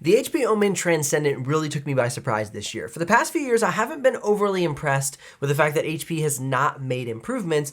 The HP Omen Transcendent really took me by surprise this year. For the past few years, I haven't been overly impressed with the fact that HP has not made improvements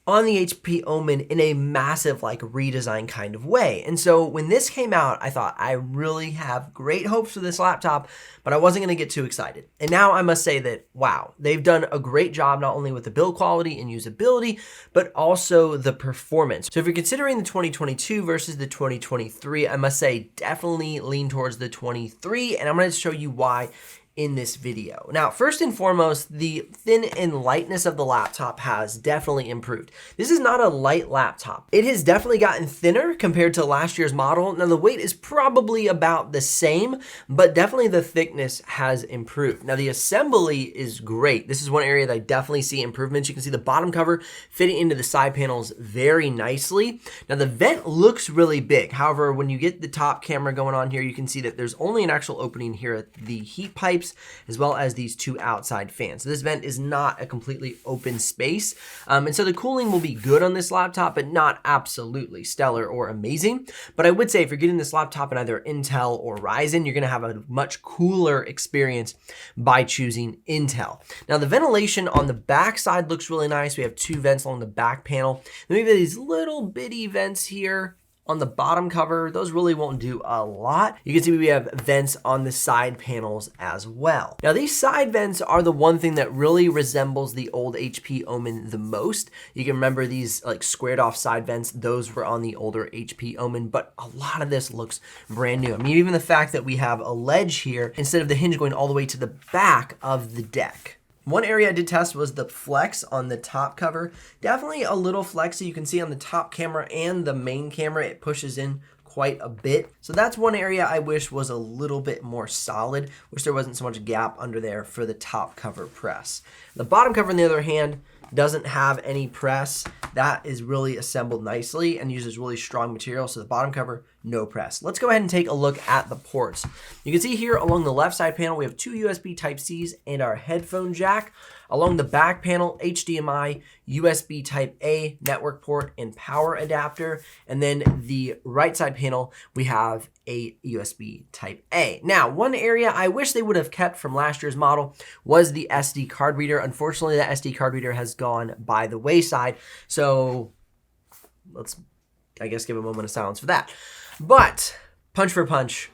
on the HP Omen in a massive redesign kind of way. And so when this came out, I thought I really have great hopes for this laptop, but I wasn't gonna get too excited. And now I must say that, wow, they've done a great job not only with the build quality and usability, but also the performance. So if you're considering the 2022 versus the 2023, I must say definitely lean towards the 23, and I'm gonna show you why in this video. Now, first and foremost, the thin and lightness of the laptop has definitely improved. This is not a light laptop. It has definitely gotten thinner compared to last year's model. Now, the weight is probably about the same, but definitely the thickness has improved. Now, the assembly is great. This is one area that I definitely see improvements. You can see the bottom cover fitting into the side panels very nicely. Now, the vent looks really big. However, when you get the top camera going on here, you can see that there's only an actual opening here at the heat pipes, as well as these two outside fans. So this vent is not a completely open space. And so the cooling will be good on this laptop, but not absolutely stellar or amazing. But I would say if you're getting this laptop in either Intel or Ryzen, you're gonna have a much cooler experience by choosing Intel. Now the ventilation on the back side looks really nice. We have two vents along the back panel. Then we have these little bitty vents here on the bottom cover. Those really won't do a lot. You can see we have vents on the side panels as well. Now these side vents are the one thing that really resembles the old HP Omen the most. You can remember these squared off side vents. Those were on the older HP Omen, but a lot of this looks brand new. I mean, even the fact that we have a ledge here instead of the hinge going all the way to the back of the deck. One area I did test was the flex on the top cover. Definitely a little flexy. You can see on the top camera and the main camera, it pushes in quite a bit. So that's one area I wish was a little bit more solid. Wish there wasn't so much gap under there for the top cover press. The bottom cover, on the other hand, doesn't have any press. That is really assembled nicely and uses really strong material. So the bottom cover, no press. Let's go ahead and take a look at the ports. You can see here along the left side panel, we have two USB Type-Cs and our headphone jack. Along the back panel, HDMI, USB Type-A, network port, and power adapter. And then the right side panel, we have a USB Type-A. Now, one area I wish they would have kept from last year's model was the SD card reader. Unfortunately, the SD card reader has gone by the wayside. So let's, I guess, give a moment of silence for that. But punch for punch,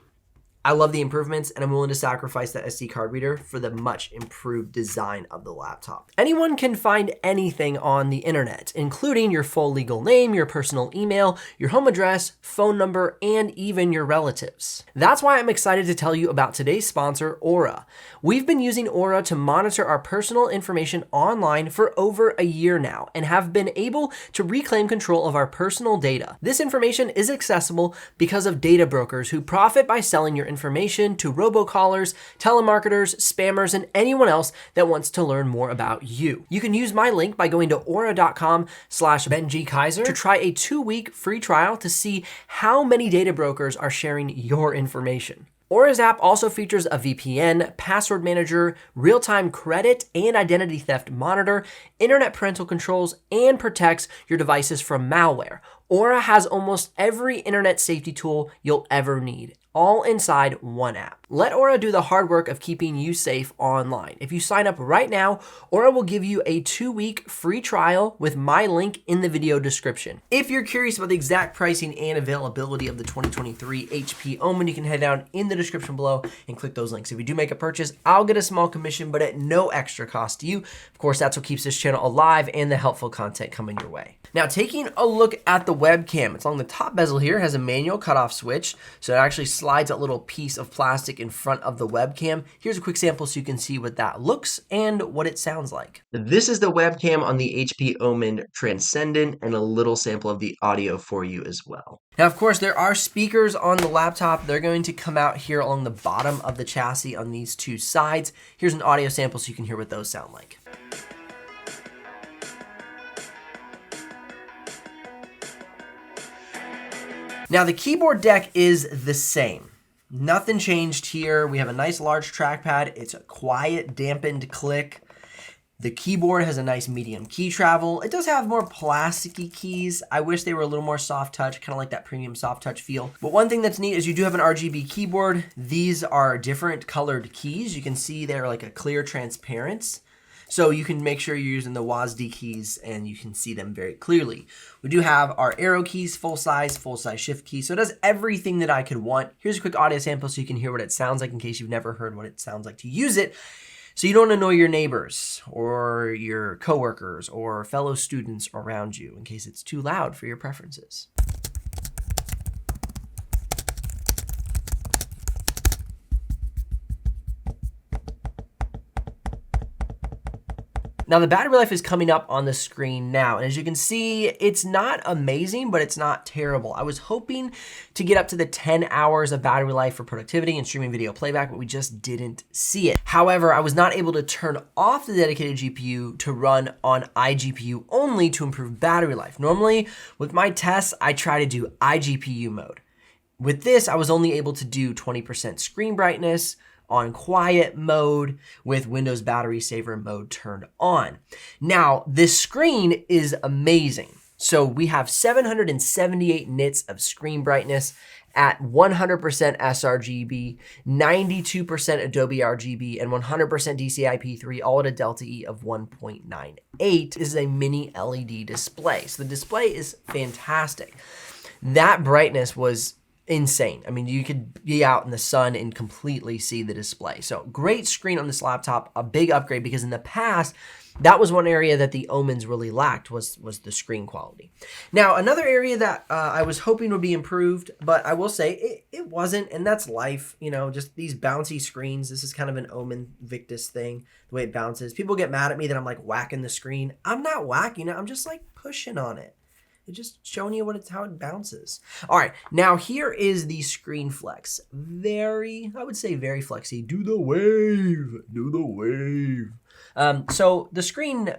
I love the improvements, and I'm willing to sacrifice that SD card reader for the much improved design of the laptop. Anyone can find anything on the internet, including your full legal name, your personal email, your home address, phone number, and even your relatives. That's why I'm excited to tell you about today's sponsor, Aura. We've been using Aura to monitor our personal information online for over a year now, and have been able to reclaim control of our personal data. This information is accessible because of data brokers who profit by selling your information to robocallers, telemarketers, spammers, and anyone else that wants to learn more about you. You can use my link by going to aura.com/BenjiKaiser to try a 2-week free trial to see how many data brokers are sharing your information. Aura's app also features a VPN, password manager, real-time credit and identity theft monitor, internet parental controls, and protects your devices from malware. Aura has almost every internet safety tool you'll ever need, all inside one app. Let Aura do the hard work of keeping you safe online. If you sign up right now, Aura will give you a 2-week free trial with my link in the video description. If you're curious about the exact pricing and availability of the 2023 HP Omen, you can head down in the description below and click those links. If you do make a purchase, I'll get a small commission, but at no extra cost to you. Of course, that's what keeps this channel alive and the helpful content coming your way. Now, taking a look at the webcam, it's along the top bezel here, has a manual cutoff switch, so it actually slides a little piece of plastic in front of the webcam. Here's a quick sample so you can see what that looks and what it sounds like. This is the webcam on the HP Omen Transcendent, and a little sample of the audio for you as well. Now, of course, there are speakers on the laptop. They're going to come out here along the bottom of the chassis on these two sides. Here's an audio sample so you can hear what those sound like. Now the keyboard deck is the same. Nothing changed here. We have a nice large trackpad. It's a quiet, dampened click. The keyboard has a nice medium key travel. It does have more plasticky keys. I wish they were a little more soft touch, kind of like that premium soft touch feel. But one thing that's neat is you do have an RGB keyboard. These are different colored keys. You can see they're like a clear transparency. So you can make sure you're using the WASD keys and you can see them very clearly. We do have our arrow keys, full size shift key. So it does everything that I could want. Here's a quick audio sample so you can hear what it sounds like in case you've never heard what it sounds like to use it. So you don't annoy your neighbors or your coworkers or fellow students around you in case it's too loud for your preferences. Now the battery life is coming up on the screen now, and as you can see, it's not amazing, but it's not terrible. I was hoping to get up to the 10 hours of battery life for productivity and streaming video playback, but we just didn't see it. However, I was not able to turn off the dedicated GPU to run on iGPU only to improve battery life. Normally, with my tests, I try to do iGPU mode. With this, I was only able to do 20% screen brightness, on quiet mode with Windows battery saver mode turned on. Now, this screen is amazing. So we have 778 nits of screen brightness at 100% sRGB, 92% Adobe RGB, and 100% DCI-P3, all at a delta E of 1.98. This is a mini LED display. So the display is fantastic. That brightness was insane. I mean, you could be out in the sun and completely see the display. So great screen on this laptop, a big upgrade because in the past, that was one area that the Omens really lacked was the screen quality. Now, another area that I was hoping would be improved, but I will say it wasn't, and that's life, you know, just these bouncy screens. This is kind of an Omen Victus thing, the way it bounces. People get mad at me that I'm like whacking the screen. I'm not whacking it, I'm just like pushing on it. It's just showing you how it bounces. All right, now here is the screen flex. I would say very flexy. Do the wave. So the screen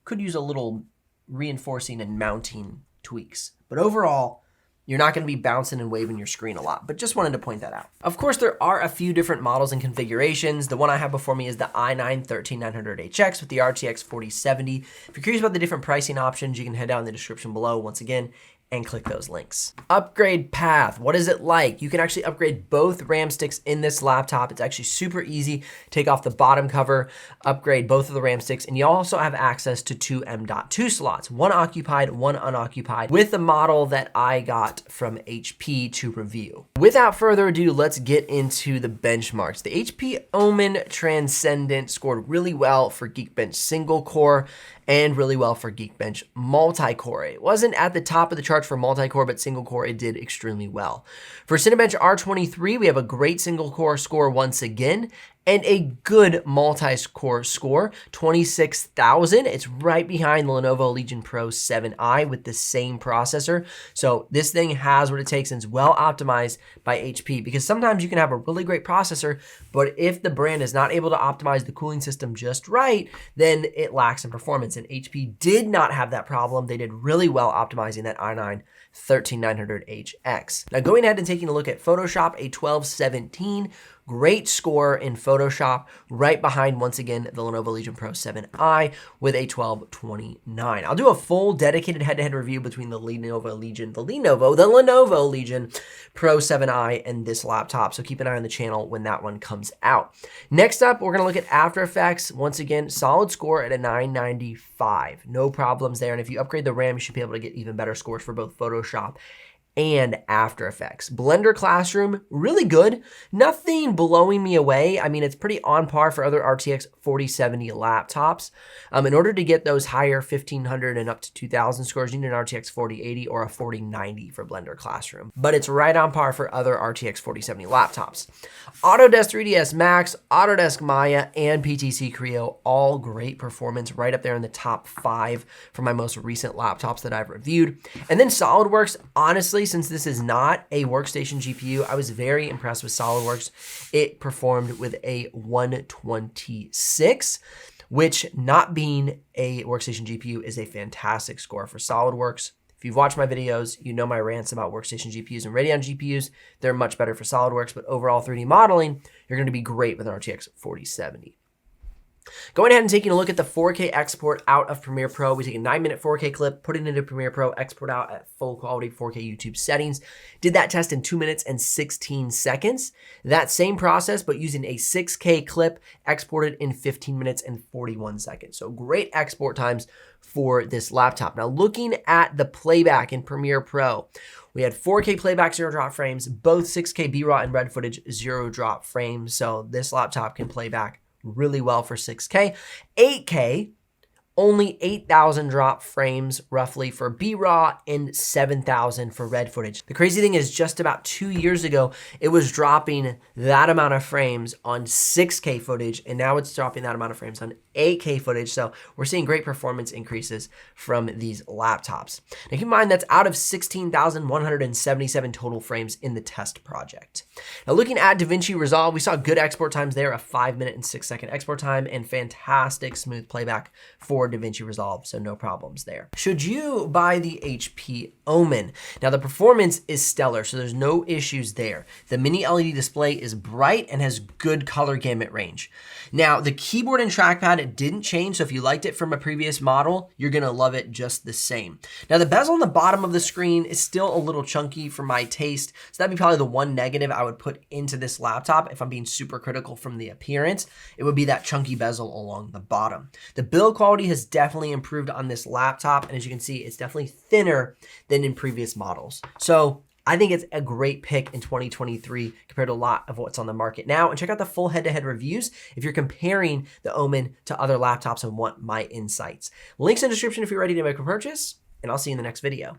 could use a little reinforcing and mounting tweaks, but overall, you're not going to be bouncing and waving your screen a lot, but just wanted to point that out. Of course, there are a few different models and configurations. The one I have before me is the i9-13900HX with the RTX 4070. If you're curious about the different pricing options, you can head down in the description below once again and click those links. Upgrade path, what is it like? You can actually upgrade both RAM sticks in this laptop. It's actually super easy. Take off the bottom cover, upgrade both of the RAM sticks, and you also have access to 2 M.2 slots, one occupied, one unoccupied, with the model that I got from HP to review. Without further ado, let's get into the benchmarks. The HP Omen Transcendent scored really well for Geekbench single core and really well for Geekbench multi-core. It wasn't at the top of the charts for multi-core, but single core, it did extremely well. For Cinebench R23, we have a great single core score once again, and a good multi-core score, 26,000. It's right behind the Lenovo Legion Pro 7i with the same processor. So this thing has what it takes and is well optimized by HP, because sometimes you can have a really great processor, but if the brand is not able to optimize the cooling system just right, then it lacks in performance. And HP did not have that problem. They did really well optimizing that i9-13900HX. Now going ahead and taking a look at Photoshop, a 1217, great score in Photoshop, right behind, once again, the Lenovo Legion Pro 7i with a 1229. I'll do a full dedicated head-to-head review between the Lenovo Legion Pro 7i and this laptop, so keep an eye on the channel when that one comes out. Next up, we're gonna look at After Effects. Once again, solid score at a 995. No problems there, and if you upgrade the RAM, you should be able to get even better scores for both Photoshop and After Effects. Blender Classroom, really good. Nothing blowing me away. I mean, it's pretty on par for other RTX 4070 laptops. In order to get those higher 1500 and up to 2000 scores, you need an RTX 4080 or a 4090 for Blender Classroom. But it's right on par for other RTX 4070 laptops. Autodesk 3ds Max, Autodesk Maya, and PTC Creo, all great performance, right up there in the top 5 for my most recent laptops that I've reviewed. And then SolidWorks, honestly, since this is not a workstation GPU, I was very impressed with SolidWorks. It performed with a 126, which, not being a workstation GPU, is a fantastic score for SolidWorks. If you've watched my videos, you know my rants about workstation GPUs and Radeon GPUs. They're much better for SolidWorks, but overall 3D modeling, you're going to be great with an RTX 4070. Going ahead and taking a look at the 4K export out of Premiere Pro. We take a 9-minute 4K clip, put it into Premiere Pro, export out at full quality 4K YouTube settings. Did that test in 2 minutes and 16 seconds. That same process, but using a 6K clip, exported in 15 minutes and 41 seconds. So great export times for this laptop. Now looking at the playback in Premiere Pro, we had 4K playback, 0 drop frames, both 6K B-raw and red footage, 0 drop frames. So this laptop can play back really well for 6K. 8K, only 8,000 drop frames roughly for B-raw and 7,000 for red footage. The crazy thing is just about 2 years ago, it was dropping that amount of frames on 6K footage, and now it's dropping that amount of frames on 8K footage. So we're seeing great performance increases from these laptops. Now keep in mind that's out of 16,177 total frames in the test project. Now looking at DaVinci Resolve, we saw good export times there, a 5-minute and 6-second export time, and fantastic smooth playback for DaVinci Resolve, so no problems there. Should you buy the HP Omen? Now the performance is stellar, so there's no issues there. The mini LED display is bright and has good color gamut range. Now the keyboard and trackpad didn't change, so if you liked it from a previous model, you're gonna love it just the same. Now the bezel on the bottom of the screen is still a little chunky for my taste, so that'd be probably the one negative I would put into this laptop if I'm being super critical from the appearance. It would be that chunky bezel along the bottom. The build quality has definitely improved on this laptop, and as you can see, it's definitely thinner than in previous models. So I think it's a great pick in 2023 compared to a lot of what's on the market now. And check out the full head-to-head reviews if you're comparing the Omen to other laptops and want my insights. Links in the description if you're ready to make a purchase, and I'll see you in the next video.